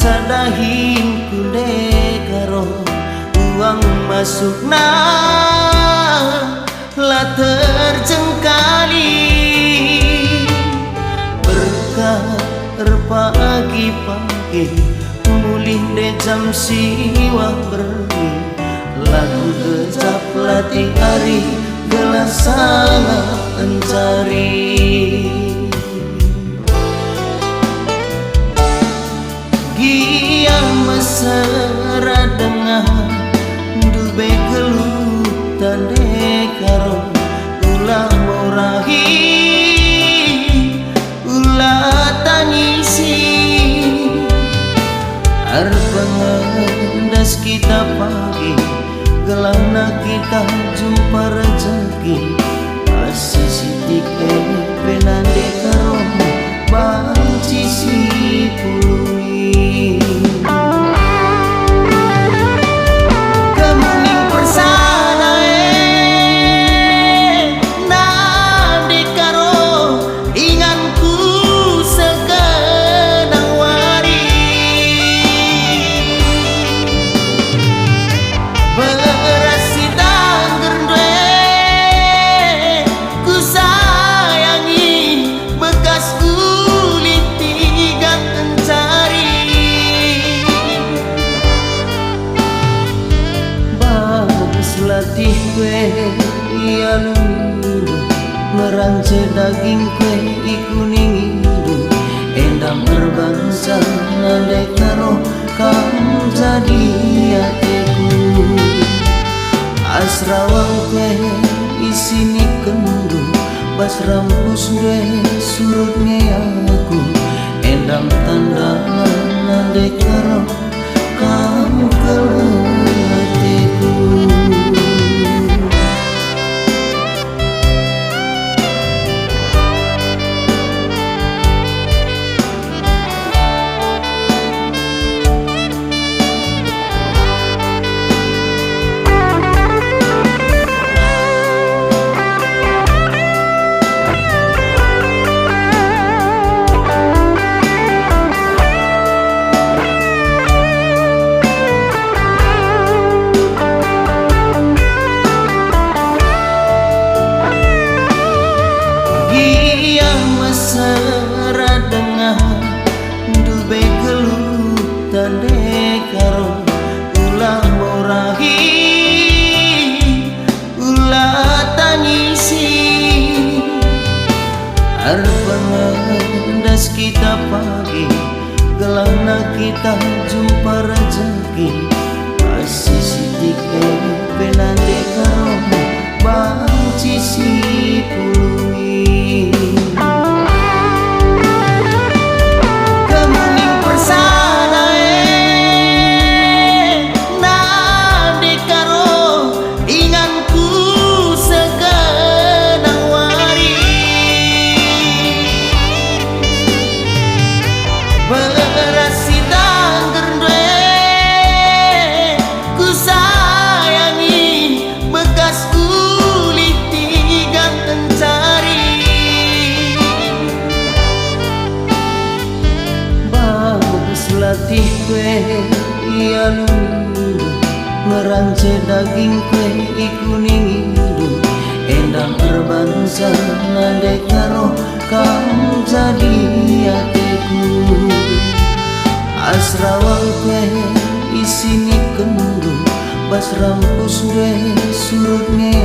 Cadahin kude karo uang masuk na lah terjengkali berkah pagi-pagi mulih de jam siwa berli lagu gejap latih hari gelas salah mencari gia mesra dengan dube gelutan de karo ulah morahi ulah tangisi arpangandas kita pagi gelana kita jumpa rezeki asih sidik penande karo banci si pului kemuning persana nande karo inganku segenang wari berasi tangger ku sayangi bekas kulit tiga kencari bagus latih gue iya lumiru merance daging kue ikuning hidu endam berbangsa nandai karo kamu jadi hatiku asrawang kue isini kendu bas rampus gue surutnya aku endam tanda nandai karo kamu ke hatiku mesra dengan dube gelutan de karo ulah morahi ulah tangisi arpangandas kita pagi gelana kita jumpa rezeki asih sidik penande karo banci si pului kemuning persana nande karo inganku segenang wari berasi tangger ku sayangi bekas kulit tiga kencari bagus latih kue iya lumiru merance daging kue ikuning hidu endam berbangsa nandai karo kamu jadi hatiku asrawang kue isini kendu bas rampus gue surutnya